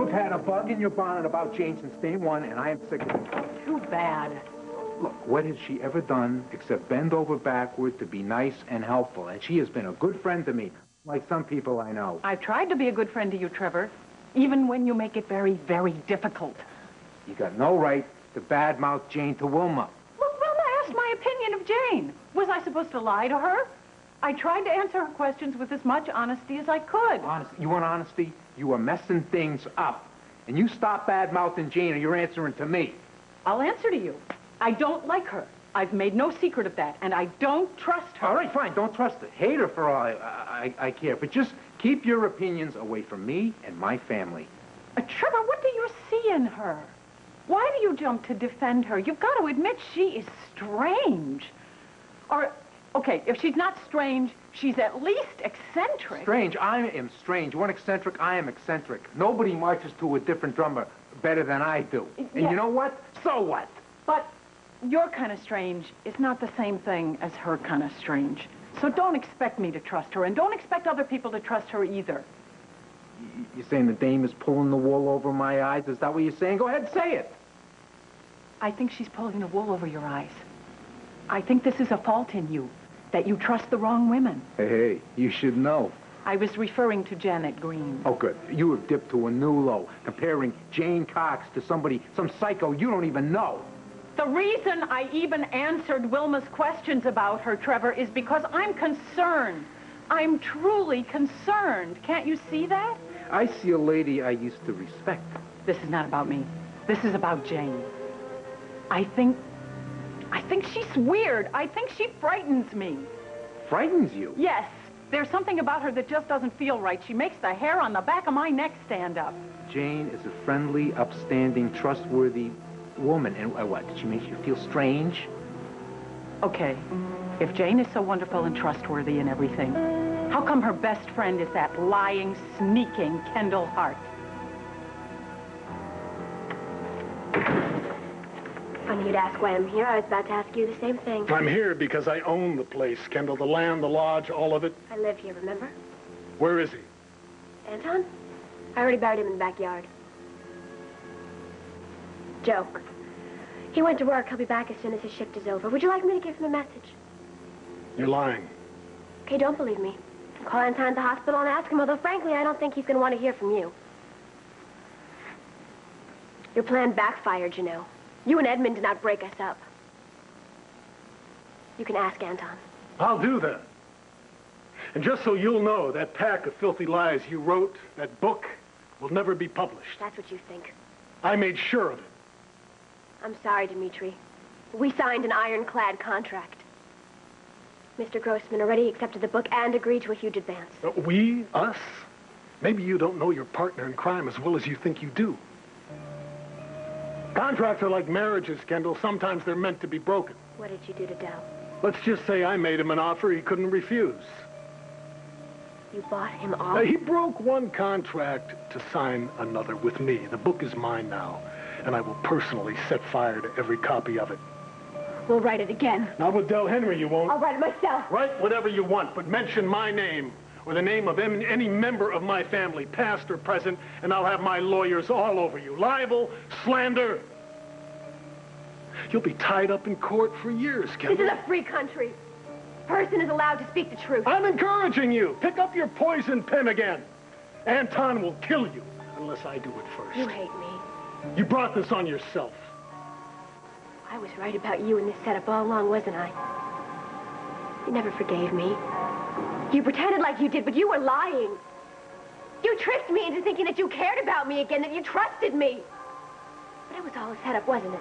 have had a bug in your bonnet about Jane since day one, and I am sick of it. Too bad. Look, what has she ever done except bend over backward to be nice and helpful? And she has been a good friend to me, like some people I know. I've tried to be a good friend to you, Trevor, even when you make it very, very difficult. You got no right to badmouth Jane to Wilma. Look, Wilma asked my opinion of Jane. Was I supposed to lie to her? I tried to answer her questions with as much honesty as I could. Honesty? You want honesty? You are messing things up. And you stop bad-mouthing Jane or you're answering to me. I'll answer to you. I don't like her. I've made no secret of that, and I don't trust her. All right, fine, don't trust her. Hate her for all I care, but just keep your opinions away from me and my family. Trevor, what do you see in her? Why do you jump to defend her? You've got to admit she is strange. Or, okay, if she's not strange, she's at least eccentric. Strange? I am strange. You want eccentric? I am eccentric. Nobody marches to a different drummer better than I do. And you know what? So what? But your kind of strange is not the same thing as her kind of strange. So don't expect me to trust her, and don't expect other people to trust her either. You're saying the dame is pulling the wool over my eyes? Is that what you're saying? Go ahead, say it. I think she's pulling the wool over your eyes. I think this is a fault in you, that you trust the wrong women. Hey, you should know. I was referring to Janet Green. Oh, good. You have dipped to a new low, comparing Jane Cox to somebody, some psycho you don't even know. The reason I even answered Wilma's questions about her, Trevor, is because I'm concerned. I'm truly concerned. Can't you see that? I see a lady I used to respect. This is not about me. This is about Jane. I think she's weird. I think she frightens me. Frightens you? Yes. There's something about her that just doesn't feel right. She makes the hair on the back of my neck stand up. Jane is a friendly, upstanding, trustworthy woman. And what, did she make you feel strange? Okay, if Jane is so wonderful and trustworthy and everything, how come her best friend is that lying, sneaking Kendall Hart? Funny you'd ask why I'm here. I was about to ask you the same thing. I'm here because I own the place, Kendall. The land, the lodge, all of it. I live here, remember? Where is he? Anton? I already buried him in the backyard. Joke. He went to work. He'll be back as soon as his shift is over. Would you like me to give him a message? You're lying. Okay, don't believe me. Call Anton at the hospital and ask him, although frankly, I don't think he's going to want to hear from you. Your plan backfired, you know. You and Edmund did not break us up. You can ask Anton. I'll do that. And just so you'll know, that pack of filthy lies you wrote, that book, will never be published. That's what you think. I made sure of it. I'm sorry, Dimitri. We signed an ironclad contract. Mr. Grossman already accepted the book and agreed to a huge advance. We? Us? Maybe you don't know your partner in crime as well as you think you do. Contracts are like marriages, Kendall. Sometimes they're meant to be broken. What did you do to Del? Let's just say I made him an offer he couldn't refuse. You bought him off? He broke one contract to sign another with me. The book is mine now, and I will personally set fire to every copy of it. We'll write it again. Not with Del Henry, you won't. I'll write it myself. Write whatever you want, but mention my name or the name of any member of my family, past or present, and I'll have my lawyers all over you. Libel, slander. You'll be tied up in court for years, Kendall. This is a free country. Person is allowed to speak the truth. I'm encouraging you. Pick up your poison pen again. Anton will kill you unless I do it first. You hate me. You brought this on yourself. I was right about you in this setup all along, wasn't I? You never forgave me. You pretended like you did, but you were lying. You tricked me into thinking that you cared about me again, that you trusted me. But it was all a setup, wasn't it?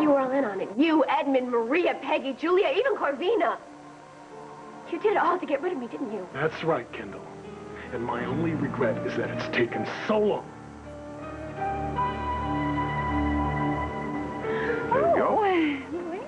You were all in on it. You, Edmund, Maria, Peggy, Julia, even Corvina. You did it all to get rid of me, didn't you? That's right, Kendall. And my only regret is that it's taken so long. There you go.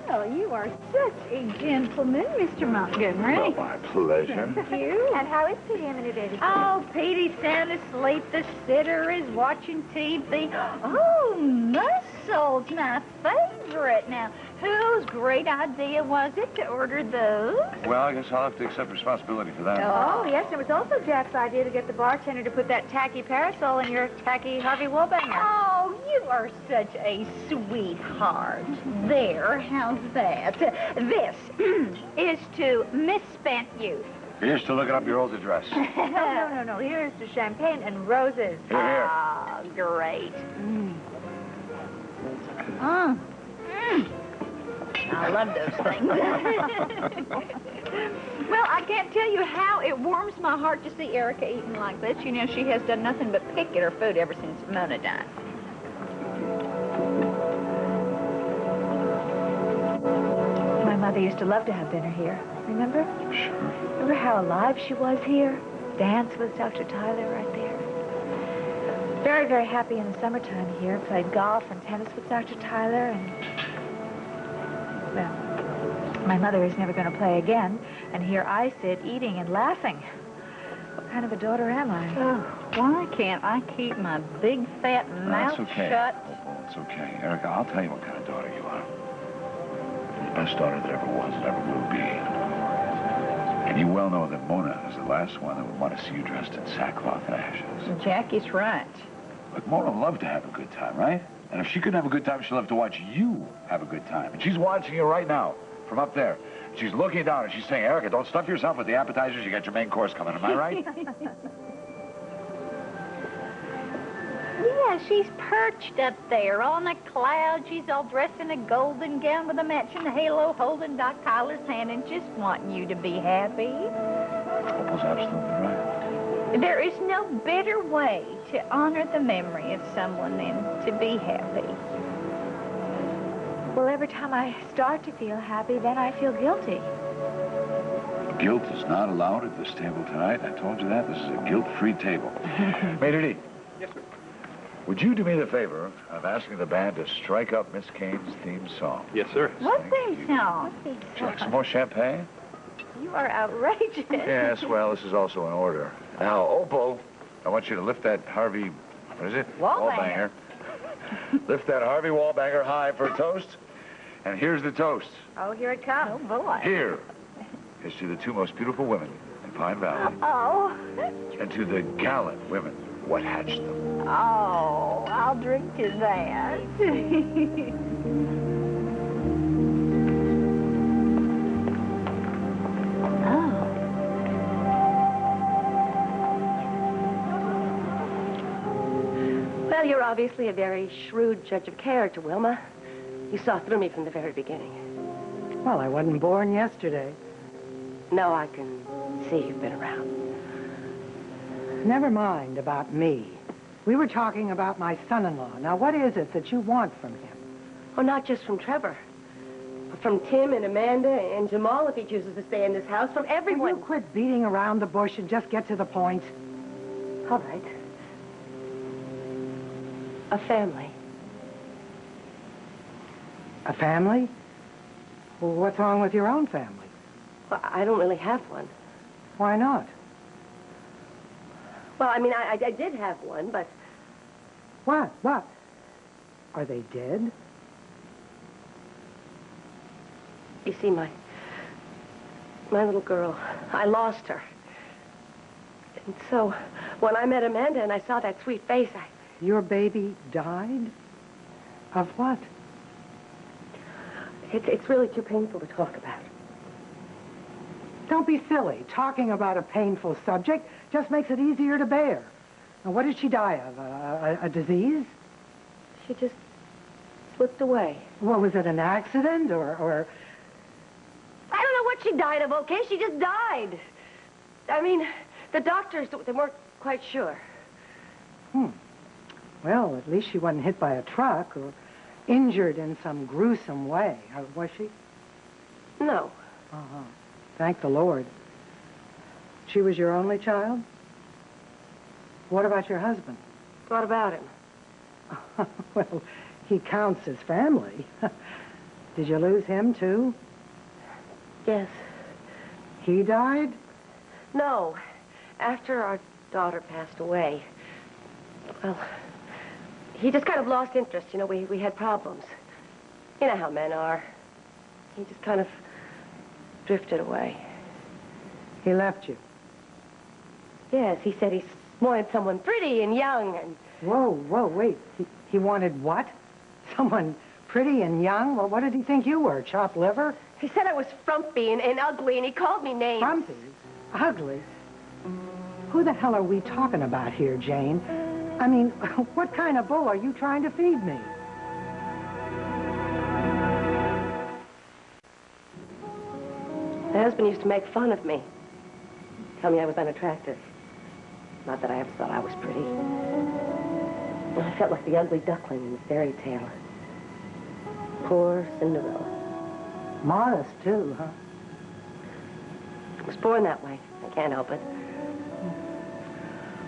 Well, you are such a gentleman, Mr. Montgomery. Well, my pleasure. Thank you. And how is Petey today? Oh, Petey's sound asleep. The sitter is watching TV. Oh, Muscles, my favorite. Now, Whose great idea was it to order those? Well, I guess I'll have to accept responsibility for that. Oh, yes, it was also Jack's idea to get the bartender to put that tacky parasol in your tacky Harvey Wallbanger. Oh, you are such a sweetheart. There, how's that? This is to misspent youth. Here's to looking up your old address. No. Here's to champagne and roses. Here. Ah, great. I love those things. Well, I can't tell you how it warms my heart to see Erica eating like this. You know, she has done nothing but pick at her food ever since Mona died. My mother used to love to have dinner here. Remember? Sure. Remember how alive she was here? Dance with Dr. Tyler right there. Very, very happy in the summertime here. Played golf and tennis with Dr. Tyler and... Well, my mother is never going to play again. And here I sit eating and laughing. What kind of a daughter am I? Oh, why can't I keep my big fat mouth shut? Opal, it's okay. Erica, I'll tell you what kind of daughter you are. The best daughter that ever was and ever will be. And you well know that Mona is the last one that would want to see you dressed in sackcloth and ashes. Jackie's right. Look, Mona loved to have a good time, right? And if she couldn't have a good time, she'd love to watch you have a good time. And she's watching you right now from up there. She's looking down and she's saying, Erica, don't stuff yourself with the appetizers. You got your main course coming. Am I right? Yeah, she's perched up there on a cloud. She's all dressed in a golden gown with a matching halo, holding Doc Tyler's hand and just wanting you to be happy. Opal's absolutely right. There is no better way to honor the memory of someone than to be happy. Well, every time I start to feel happy, then I feel guilty. Guilt is not allowed at this table tonight. I told you that. This is a guilt-free table. Maître D. Yes, sir. Would you do me the favor of asking the band to strike up Miss Kane's theme song? Yes, sir. What theme song? Would you like some more champagne? You are outrageous. Yes, well, this is also in order. Now, Opal, I want you to lift that Harvey, what is it? Wallbanger. Lift that Harvey Wallbanger high for a toast. And here's the toast. Oh, here it comes. Oh, boy. Here is to the two most beautiful women in Pine Valley. Oh. And to the gallant women what hatched them. Oh, I'll drink to that. Well, you're obviously a very shrewd judge of character, Wilma. You saw through me from the very beginning. Well, I wasn't born yesterday. No, I can see you've been around. Never mind about me. We were talking about my son-in-law. Now, what is it that you want from him? Oh, not just from Trevor. But from Tim and Amanda and Jamal, if he chooses to stay in this house. From Will everyone. you quit beating around the bush and just get to the point? All right. A family. A family? Well, what's wrong with your own family? Well, I don't really have one. Why not? Well, I mean, I did have one, but... What? What? Are they dead? You see, my little girl, I lost her. And so, when I met Amanda and I saw that sweet face, Your baby died? Of what? It's really too painful to talk about. Don't be silly. Talking about a painful subject just makes it easier to bear. Now, what did she die of? A disease? She just slipped away. What, was it an accident or... I don't know what she died of, okay? She just died. I mean, the doctors, they weren't quite sure. Well, at least she wasn't hit by a truck or injured in some gruesome way, was she? No. Uh-huh. Thank the Lord. She was your only child? What about your husband? What about him? Well, he counts as family. Did you lose him, too? Yes. He died? No. After our daughter passed away, well, he just kind of lost interest. You know, we had problems. You know how men are. He just kind of drifted away. He left you. Yes, he said he wanted someone pretty and young and... Whoa, wait. He wanted what? Someone pretty and young? Well, what did he think you were, chopped liver? He said I was frumpy and ugly, and he called me names. Frumpy? Ugly? Who the hell are we talking about here, Jane? I mean, what kind of bull are you trying to feed me? My husband used to make fun of me. Tell me I was unattractive. Not that I ever thought I was pretty. I felt like the ugly duckling in the fairy tale. Poor Cinderella. Modest, too, huh? I was born that way. I can't help it.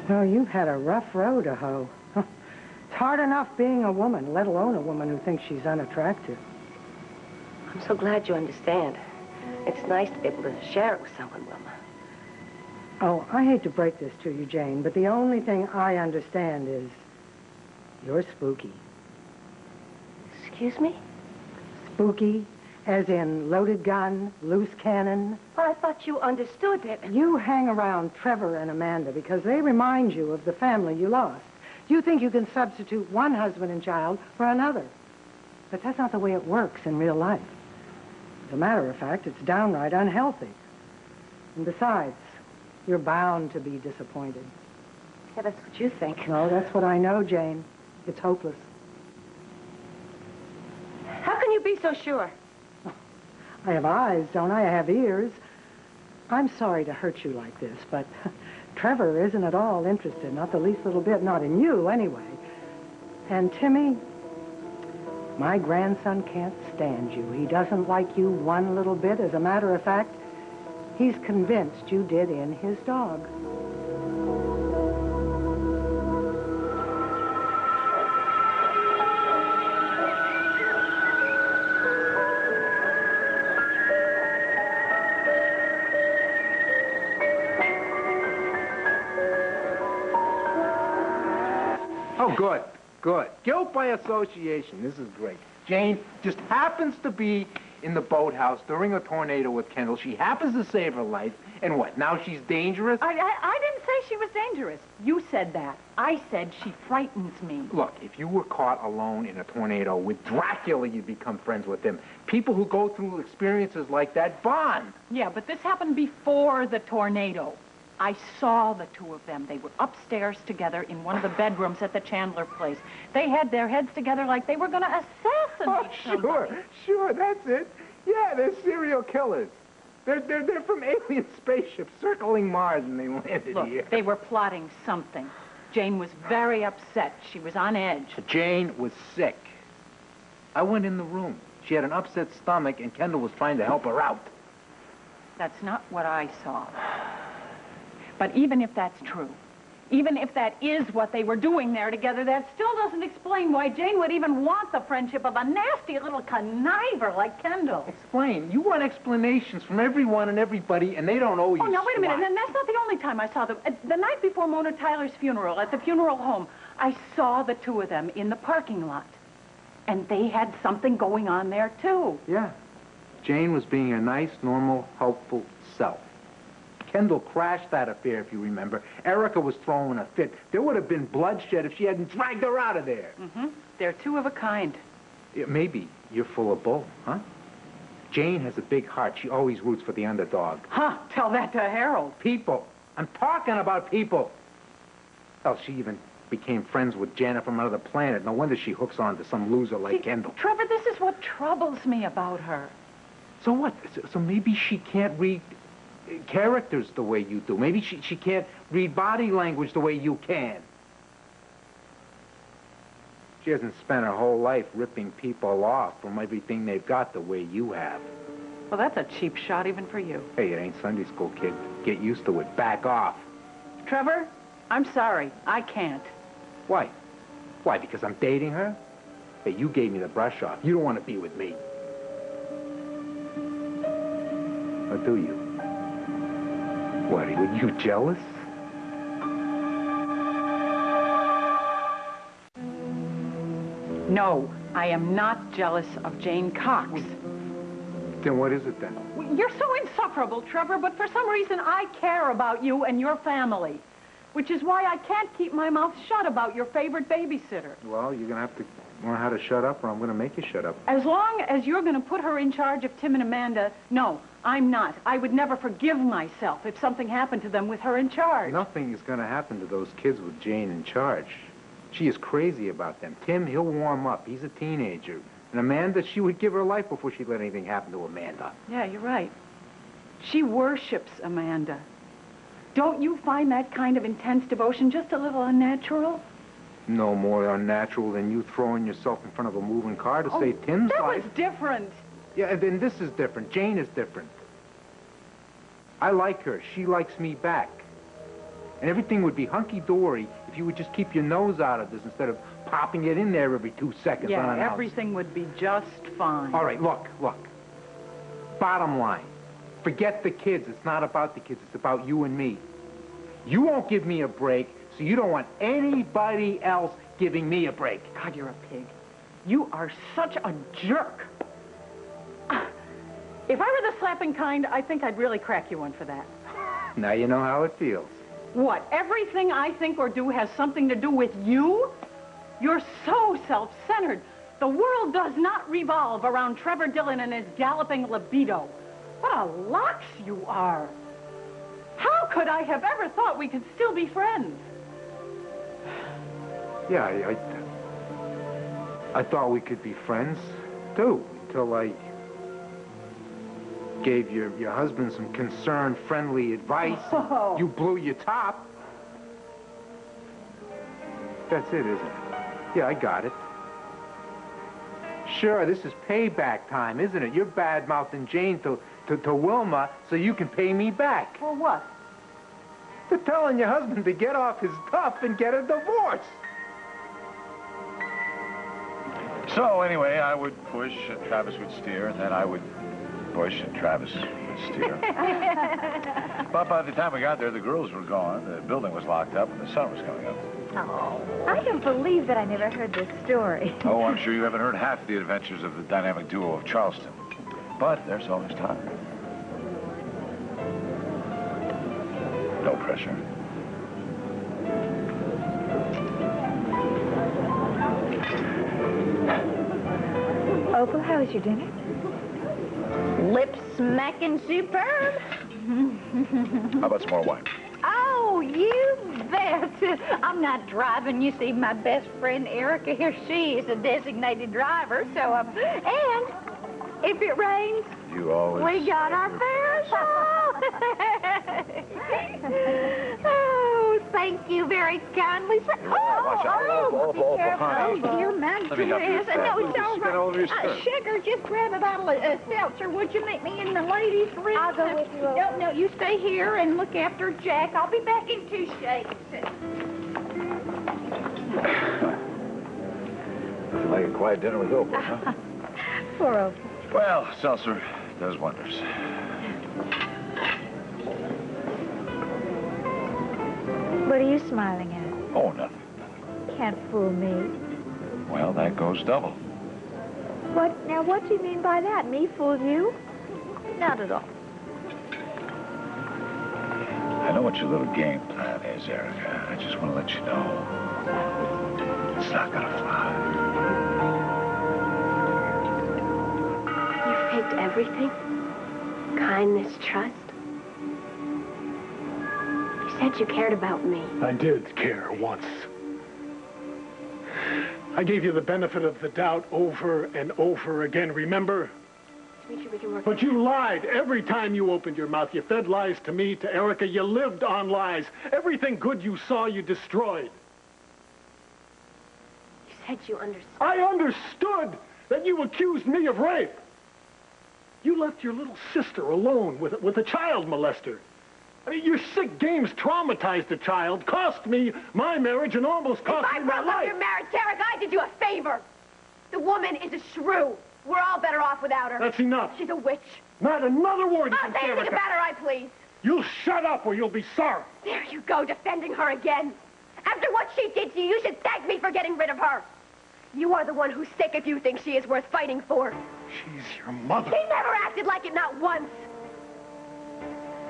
Well, you've had a rough road to hoe. It's hard enough being a woman, let alone a woman who thinks she's unattractive. I'm so glad you understand. It's nice to be able to share it with someone, Wilma. Oh, I hate to break this to you, Jane, but the only thing I understand is you're spooky. Excuse me? Spooky, as in loaded gun, loose cannon. Well, I thought you understood it. You hang around Trevor and Amanda because they remind you of the family you lost. You think you can substitute one husband and child for another. But that's not the way it works in real life. As a matter of fact, it's downright unhealthy. And besides, you're bound to be disappointed. Yeah, that's what you think. No, that's what I know, Jane. It's hopeless. How can you be so sure? I have eyes, don't I? I have ears. I'm sorry to hurt you like this, but Trevor isn't at all interested, not the least little bit, not in you, anyway. And Timmy, my grandson can't stand you. He doesn't like you one little bit. As a matter of fact, he's convinced you did in his dog. Oh, good. Guilt by association. This is great. Jane just happens to be in the boathouse during a tornado with Kendall. She happens to save her life. And what, now she's dangerous? I didn't say she was dangerous. You said that. I said she frightens me. Look, if you were caught alone in a tornado with Dracula, you'd become friends with him. People who go through experiences like that bond. Yeah, but this happened before the tornado. I saw the two of them. They were upstairs together in one of the bedrooms at the Chandler place. They had their heads together like they were going to assassinate somebody. Sure, that's it. Yeah, they're serial killers. They're from alien spaceships circling Mars, and they landed Look, here. they were plotting something. Jane was very upset. She was on edge. Jane was sick. I went in the room. She had an upset stomach, and Kendall was trying to help her out. That's not what I saw. But even if that's true, even if that is what they were doing there together, that still doesn't explain why Jane would even want the friendship of a nasty little conniver like Kendall. Explain. You want explanations from everyone and everybody, and they don't owe you. Oh, now, wait a minute. squat. And that's not the only time I saw them. The night before Mona Tyler's funeral, at the funeral home, I saw the two of them in the parking lot. And they had something going on there, too. Yeah. Jane was being a nice, normal, helpful self. Kendall crashed that affair, if you remember. Erica was throwing a fit. There would have been bloodshed if she hadn't dragged her out of there. Mm-hmm. They're two of a kind. Yeah, maybe you're full of bull, huh? Jane has a big heart. She always roots for the underdog. Huh, tell that to Harold. People. I'm talking about people. Hell, she even became friends with Janet from another planet. No wonder she hooks on to some loser like Kendall. Trevor, this is what troubles me about her. So what? So maybe she can't read characters the way you do. Maybe she can't read body language the way you can. She hasn't spent her whole life ripping people off from everything they've got the way you have. Well, that's a cheap shot even for you. Hey, it ain't Sunday school, kid. Get used to it. Back off. Trevor, I'm sorry. I can't. Why? Why, because I'm dating her? Hey, you gave me the brush off. You don't want to be with me. Or do you? What, are you jealous? No, I am not jealous of Jane Cox. Then what is it then? You're so insufferable, Trevor, but for some reason I care about you and your family, which is why I can't keep my mouth shut about your favorite babysitter. Well, you're going to have to learn how to shut up, or I'm going to make you shut up. As long as you're going to put her in charge of Tim and Amanda, no, I'm not. I would never forgive myself if something happened to them with her in charge. Nothing is going to happen to those kids with Jane in charge. She is crazy about them. Tim, he'll warm up. He's a teenager. And Amanda, she would give her life before she'd let anything happen to Amanda. Yeah, you're right. She worships Amanda. Don't you find that kind of intense devotion just a little unnatural? No more unnatural than you throwing yourself in front of a moving car to save Tim's that life. was different. Yeah, and then this is different. Jane is different. I like her. She likes me back. And everything would be hunky-dory if you would just keep your nose out of this instead of popping it in there every 2 seconds. Yeah, unannounced. everything would be just fine. All right, look. Bottom line, forget the kids. It's not about the kids. It's about you and me. You won't give me a break, so you don't want anybody else giving me a break. God, you're a pig. You are such a jerk. If I were the slapping kind, I think I'd really crack you one for that. Now you know how it feels. What, everything I think or do has something to do with you? You're so self-centered. The world does not revolve around Trevor Dillon and his galloping libido. What a lox you are. How could I have ever thought we could still be friends? Yeah, I thought we could be friends, too, until I gave your husband some concerned, friendly advice. Oh. You blew your top. That's it, isn't it? Yeah, I got it. Sure, this is payback time, isn't it? You're bad-mouthing Jane to Wilma so you can pay me back. For what? For telling your husband to get off his duff and get a divorce. So, anyway, I would push and Travis would steer, and then I would push and Travis would steer. But by the time we got there, the girls were gone, the building was locked up, and the sun was coming up. Oh, I don't believe that I never heard this story. Oh, I'm sure you haven't heard half the adventures of the dynamic duo of Charleston. But there's always time. No pressure. Opal, how was your dinner? Lip-smacking superb. How about some more wine? Oh, you bet. I'm not driving. You see, my best friend Erica here, she is a designated driver, so, and if it rains, You always... we got our parasol. Oh, thank you very kindly, sir. Watch out. Be careful. Oh, dear, my Let me help you with dress. that. No, it's all Spin over your right. skirt. Sugar, just grab a bottle of seltzer. Would you meet me in the ladies' room? I'll go with you. No, you stay here and look after Jack. I'll be back in 2 shakes. Nothing like a quiet dinner with Opal, huh? Poor Opal. Well, seltzer does wonders. What are you smiling at? Oh, nothing. Can't fool me. Well, that goes double. What? Now, what do you mean by that? Me fool you? Not at all. I know what your little game plan is, Erica. I just want to let you know it's not gonna fly. You faked everything? Kindness, trust? You said you cared about me. I did care once. I gave you the benefit of the doubt over and over again, remember? Dimitri, we can work. But you lied every time you opened your mouth. You fed lies to me, to Erica. You lived on lies. Everything good you saw, you destroyed. You said you understood. I understood that you accused me of rape. You left your little sister alone with a child molester. I mean, your sick games traumatized the child, cost me my marriage, and almost cost If I me my broke up life. your marriage, Derek, I did you a favor. The woman is a shrew. We're all better off without her. That's enough. She's a witch. Not another word I'll against say anything Erica. about her, I please. You'll shut up or you'll be sorry. There you go, defending her again. After what she did to you, you should thank me for getting rid of her. You are the one who's sick if you think she is worth fighting for. She's your mother. He never acted like it, not once.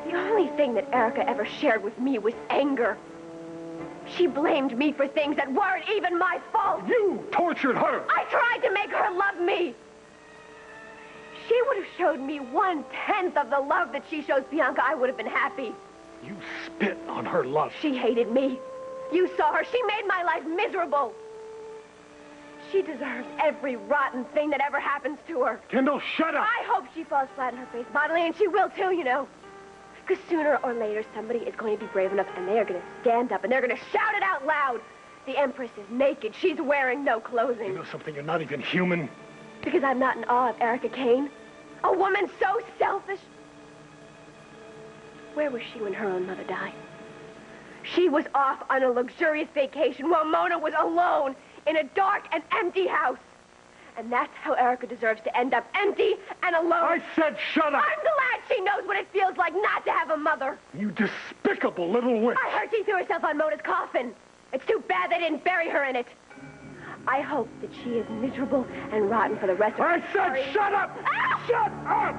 The only thing that Erica ever shared with me was anger. She blamed me for things that weren't even my fault. You tortured her. I tried to make her love me. She would have showed me 1/10 of the love that she shows Bianca, I would have been happy. You spit on her love. She hated me. You saw her. She made my life miserable. She deserves every rotten thing that ever happens to her. Kendall, shut up. I hope she falls flat on her face bodily, and she will too, you know. Because sooner or later, somebody is going to be brave enough, and they are going to stand up, and they're going to shout it out loud. The Empress is naked. She's wearing no clothing. You know something? You're not even human. Because I'm not in awe of Erica Kane. A woman so selfish. Where was she when her own mother died? She was off on a luxurious vacation while Mona was alone in a dark and empty house. And that's how Erica deserves to end up, empty and alone. I said shut up. I'm glad she knows what it feels like not to have a mother. You despicable little witch. I heard she threw herself on Mona's coffin. It's too bad they didn't bury her in it. I hope that she is miserable and rotten for the rest of her I said story. shut up! Ah! Shut up!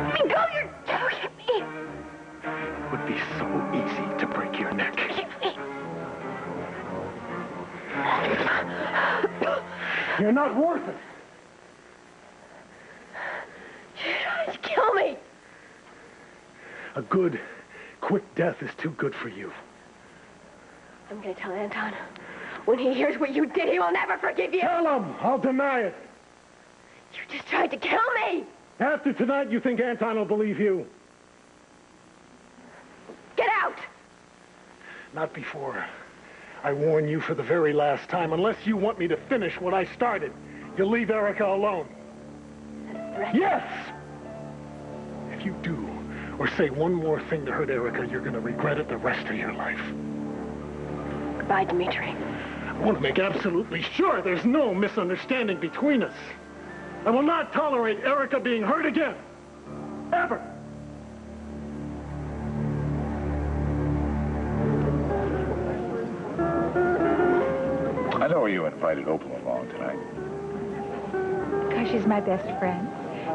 Let me go, you're choking me. It would be so easy to break your neck. You're not worth it. You're trying to kill me. A good, quick death is too good for you. I'm going to tell Anton. When he hears what you did, he will never forgive you. Tell him! I'll deny it. You just tried to kill me. After tonight, you think Anton will believe you? Get out. Not before. I warn you for the very last time. Unless you want me to finish what I started, you'll leave Erica alone. That's the threat. Yes! If you do, or say one more thing to hurt Erica, you're going to regret it the rest of your life. Goodbye, Dimitri. I want to make absolutely sure there's no misunderstanding between us. I will not tolerate Erica being hurt again. Ever. I know you invited Opal along tonight. Because she's my best friend.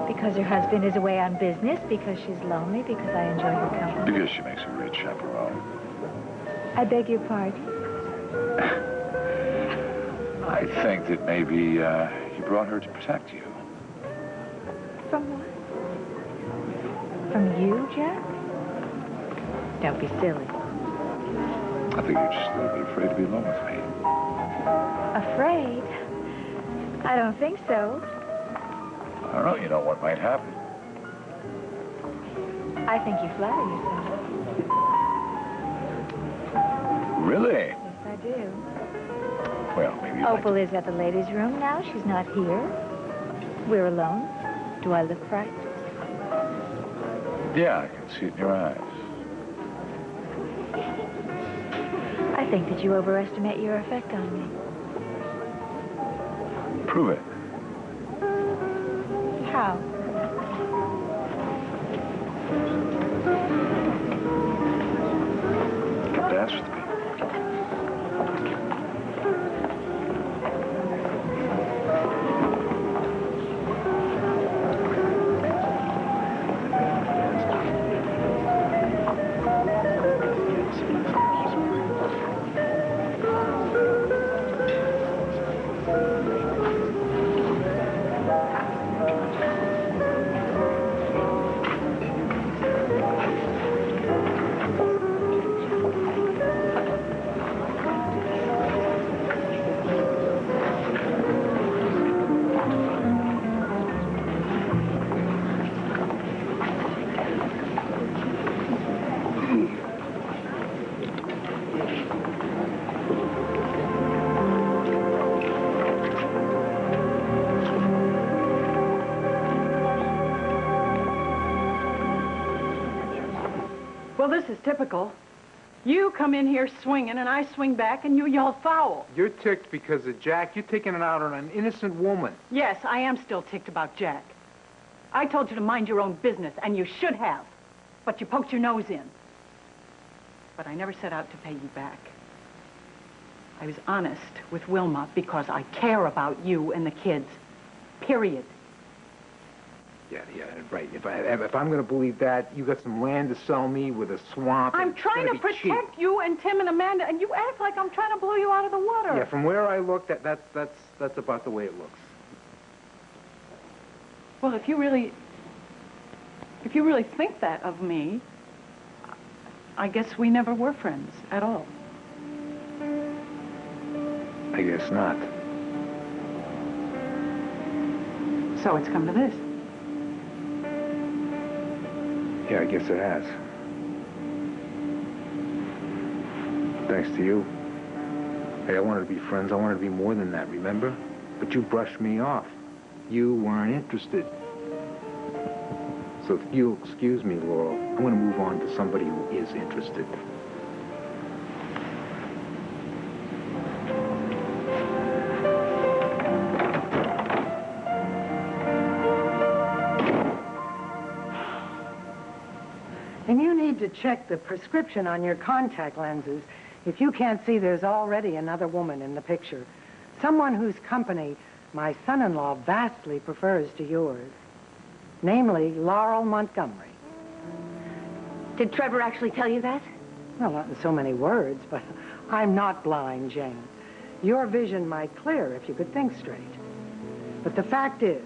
Because her husband is away on business. Because she's lonely. Because I enjoy her company. Because she makes a great chaperone. I beg your pardon? I think that maybe you brought her to protect you. From what? From you, Jack? Don't be silly. I think you're just a little bit afraid to be alone with me. Afraid? I don't think so. I don't know. You know what might happen. I think you flatter yourself. Really? Yes, I do. Well, maybe you'd Opal is at the ladies' room now. She's not here. We're alone. Do I look frightened? Yeah, I can see it in your eyes. I think that you overestimate your effect on me. Prove it. How? Come dance with me. Well, this is typical. You come in here swinging, and I swing back, and you yell foul. You're ticked because of Jack. You're taking it out on an innocent woman. Yes, I am still ticked about Jack. I told you to mind your own business, and you should have. but you poked your nose in. But I never set out to pay you back. I was honest with Wilma because I care about you and the kids. Period. Yeah, right. If I'm going to believe that, you got some land to sell me with a swamp. I'm trying to protect you and Tim and Amanda, and you act like I'm trying to blow you out of the water. Yeah, from where I look, that's about the way it looks. Well, if you really think that of me, I guess we never were friends at all. I guess not. So it's come to this. Yeah, I guess it has. Thanks to you. Hey, I wanted to be friends. I wanted to be more than that, remember? But you brushed me off. You weren't interested. So if you'll excuse me, Laurel, I'm going to move on to somebody who is interested. And you need to check the prescription on your contact lenses if you can't see there's already another woman in the picture. Someone whose company my son-in-law vastly prefers to yours. Namely, Laurel Montgomery. Did Trevor actually tell you that? Well, not in so many words, but I'm not blind, Jane. Your vision might clear if you could think straight. But the fact is,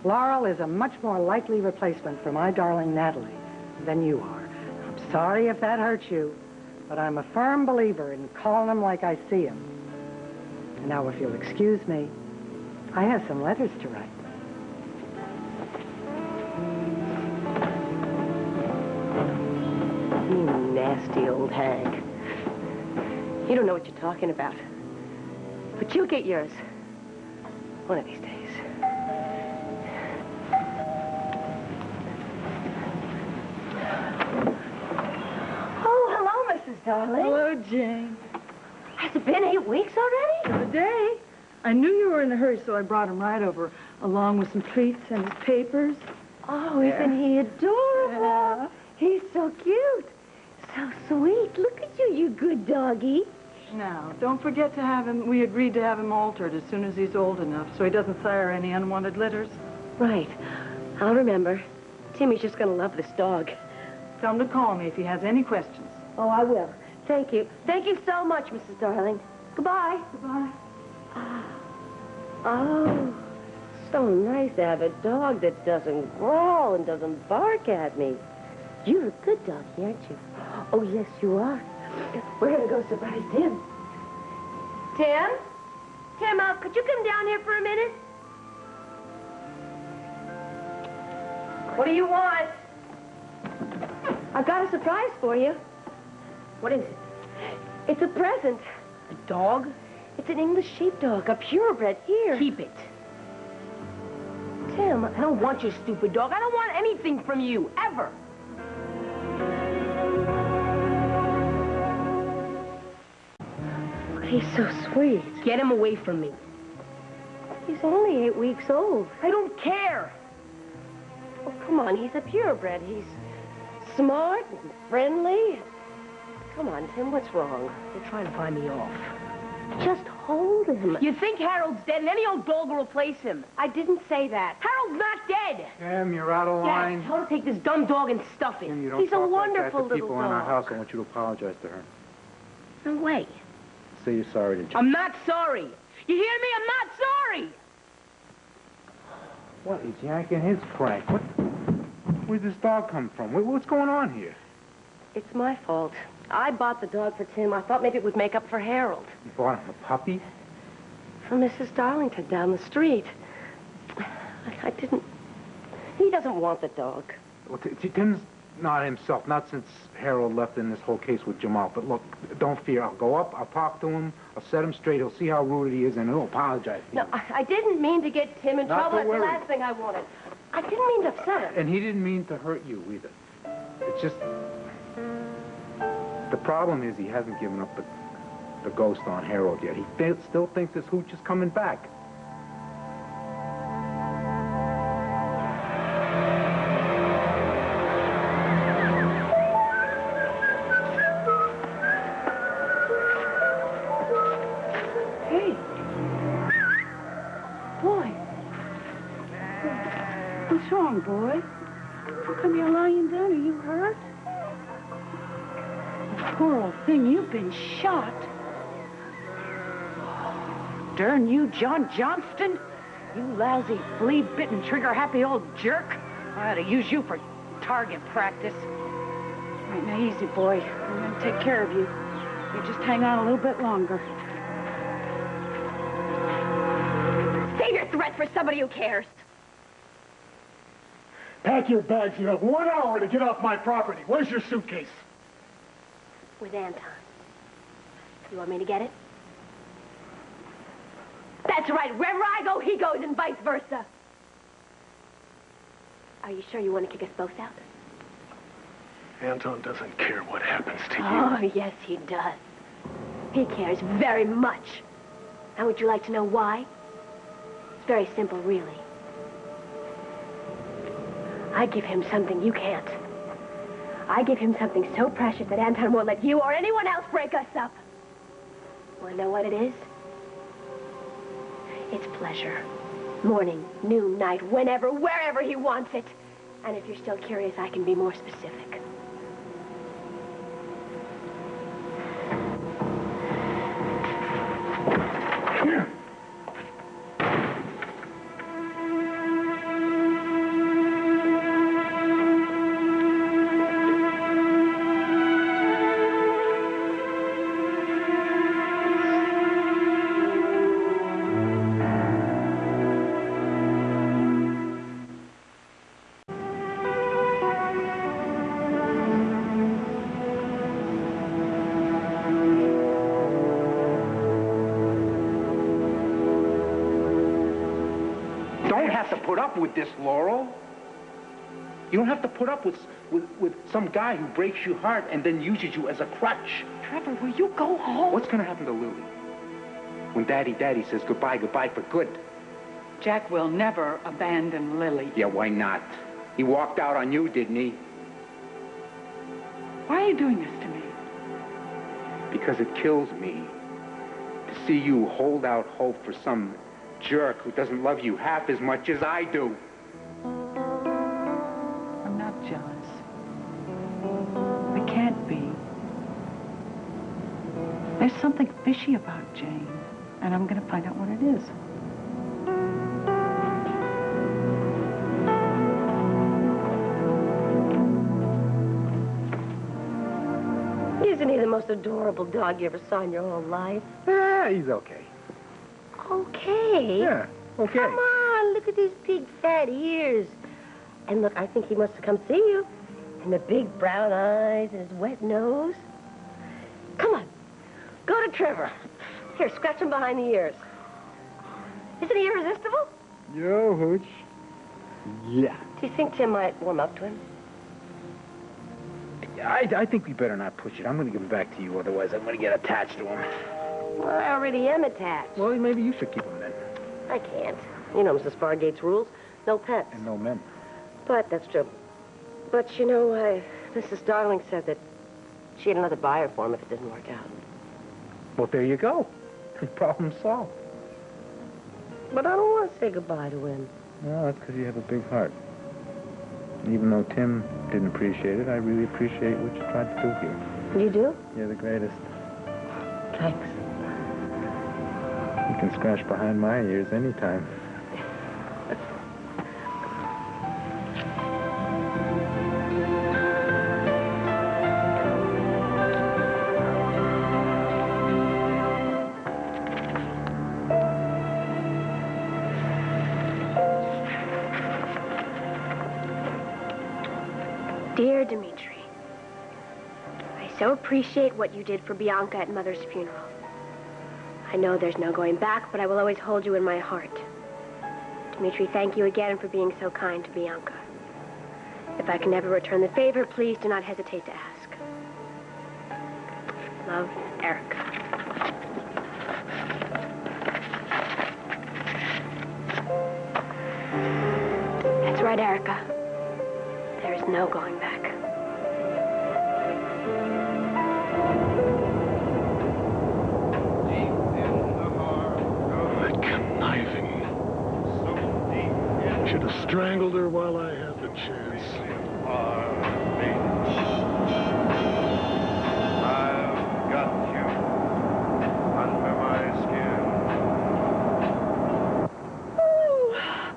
Laurel is a much more likely replacement for my darling Natalie than you are. I'm sorry if that hurts you, but I'm a firm believer in calling them like I see them. And now, if you'll excuse me, I have some letters to write. You nasty old hag. You don't know what you're talking about. But you'll get yours. One of these days. Oh, hello, Mrs. Darling. Hello, Jane. Has it been 8 weeks already? Good day. I knew you were in a hurry, so I brought him right over, along with some treats and his papers. Oh, isn't he adorable? Yeah. He's so cute. So sweet. Look at you, you good doggy. Now, don't forget to have him, we agreed to have him altered as soon as he's old enough, so he doesn't sire any unwanted litters. Right. I'll remember. Timmy's just going to love this dog. Tell him to call me if he has any questions. Oh, I will. Thank you. Thank you so much, Mrs. Darling. Goodbye. Goodbye. Oh, so nice to have a dog that doesn't growl and doesn't bark at me. You're a good doggy, aren't you? Oh, yes, you are. We're going to go surprise Tim. Tim? Tim, could you come down here for a minute? What do you want? I've got a surprise for you. What is it? It's a present. A dog? It's an English sheepdog, a purebred. Here. Keep it. Tim, I don't want your stupid dog. I don't want anything from you, ever. But he's so sweet. Get him away from me. He's only 8 weeks old. I don't care. Oh, come on, he's a purebred. He's smart and friendly. Come on, Tim, what's wrong? They're trying to find me off. Just hold him. You think Harold's dead and any old dog will replace him? I didn't say that. Harold's not dead. Tim, you're out of line. Yes, tell her to take this dumb dog and stuff it. Tim, you don't He's a talk wonderful like that to little people in our dog. house. I want you to apologize to her. No way. Say you're sorry to Jim. I'm not sorry. You hear me? I'm not sorry. What? He's yanking his crank. Where'd this dog come from? What's going on here? It's my fault. I bought the dog for Tim. I thought maybe it would make up for Harold. You bought him a puppy? From Mrs. Darlington down the street. I didn't... He doesn't want the dog. Well, Tim's not himself, not since Harold left in this whole case with Jamal. But look, don't fear. I'll go up, I'll talk to him, I'll set him straight, he'll see how rude he is, and he'll apologize to No, you. I didn't mean to get Tim in Not trouble. to That's the worry. last thing I wanted. I didn't mean to upset him. And he didn't mean to hurt you either. It's just... The problem is he hasn't given up the ghost on Harold yet. He still thinks his hooch is coming back. What's wrong, boy? How come you're lying down? Are you hurt? Oh, poor old thing, you've been shot. Darn you, John Johnston. You lousy, flea-bitten, trigger-happy old jerk. I ought to use you for target practice. All right, now easy, boy. I'm going to take care of you. You just hang on a little bit longer. Save your threat for somebody who cares. Pack your bags. You have 1 hour to get off my property. Where's your suitcase? With Anton. You want me to get it? That's right. Wherever I go, he goes, and vice versa. Are you sure you want to kick us both out? Anton doesn't care what happens to you. Oh, yes, he does. He cares very much. And would you like to know why? It's very simple, really. I give him something you can't. I give him something so precious that Anton won't let you or anyone else break us up. Want to know what it is? It's pleasure. Morning, noon, night, whenever, wherever he wants it. And if you're still curious, I can be more specific. Come here. Put up with this, Laurel. You don't have to put up with some guy who breaks your heart and then uses you as a crutch. Trevor, will you go home? What's going to happen to Lily when Daddy says goodbye for good? Jack will never abandon Lily. Yeah, why not? He walked out on you, didn't he? Why are you doing this to me? Because it kills me to see you hold out hope for some jerk who doesn't love you half as much as I do. I'm not jealous. I can't be. There's something fishy about Jane, and I'm going to find out what it is. Isn't he the most adorable dog you ever saw in your whole life? Yeah, he's okay. Okay. Yeah, okay. Come on, look at these big fat ears. And look, I think he must have come see you. And the big brown eyes and his wet nose. Come on, go to Trevor. Here, scratch him behind the ears. Isn't he irresistible? Yo, Hooch. Yeah. Do you think Tim might warm up to him? I think we better not push it. I'm going to give him back to you, otherwise I'm going to get attached to him. Well, I already am attached. Well, maybe you should keep him then. I can't. You know Mrs. Fargate's rules. No pets. And no men. But that's true. But, you know, Mrs. Darling said that she had another buyer for him if it didn't work out. Well, there you go. Problem solved. But I don't want to say goodbye to him. No, that's because you have a big heart. And even though Tim didn't appreciate it, I really appreciate what you tried to do here. You do? You're the greatest. Thanks. You can scratch behind my ears anytime. Dear Dimitri, I so appreciate what you did for Bianca at Mother's funeral. I know there's no going back, but I will always hold you in my heart. Dimitri, thank you again for being so kind to Bianca. If I can ever return the favor, please do not hesitate to ask. Love, Erica. That's right, Erica. There is no going back. should have strangled her while I had the chance. I've got you under my skin.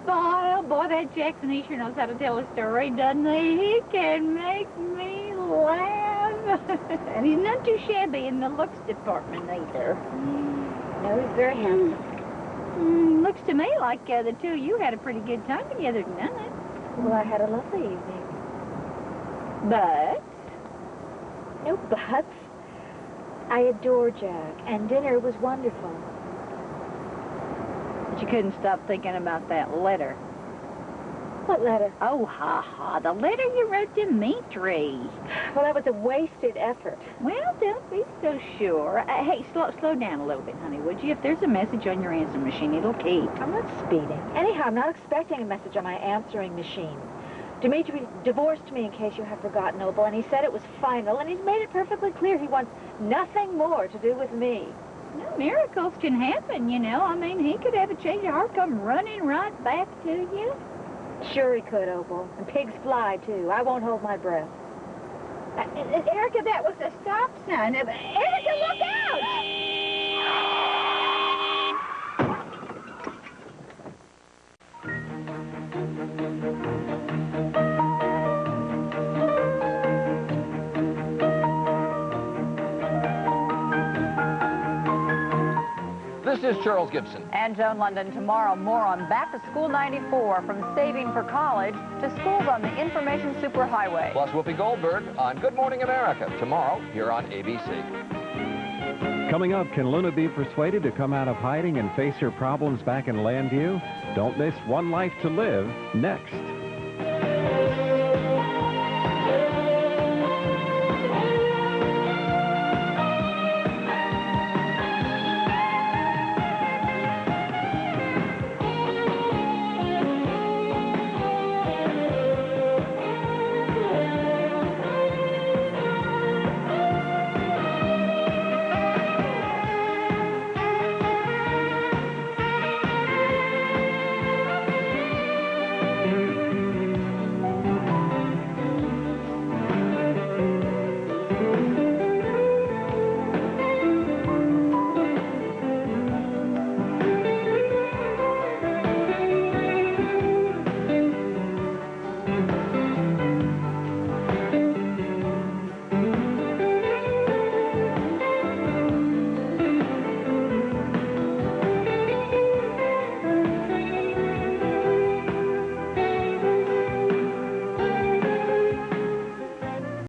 Oh, boy, that Jackson, he sure knows how to tell a story, doesn't he? He can make me laugh. And he's not too shabby in the looks department, either. No, he's very handsome. Looks to me like the two of you had a pretty good time together tonight. Well, I had a lovely evening. But? No buts. I adore Jack, and dinner was wonderful. But you couldn't stop thinking about that letter. What letter? Oh, ha. The letter you wrote Dimitri. Well, that was a wasted effort. Well, don't be so sure. Hey, slow down a little bit, honey, would you? If there's a message on your answering machine, it'll keep. I'm not speeding. Anyhow, I'm not expecting a message on my answering machine. Dimitri divorced me, in case you have forgotten, Opal, and he said it was final, and he's made it perfectly clear he wants nothing more to do with me. No, miracles can happen, you know. I mean, he could have a change of heart come running right back to you. Sure he could, Opal. And pigs fly, too. I won't hold my breath. Erica, that was a stop sign. Erica, look out! This is Charles Gibson. And Joan London. Tomorrow, more on Back to School 94, from saving for college to schools on the information superhighway. Plus Whoopi Goldberg on Good Morning America. Tomorrow, here on ABC. Coming up, can Luna be persuaded to come out of hiding and face her problems back in Landview? Don't miss One Life to Live next.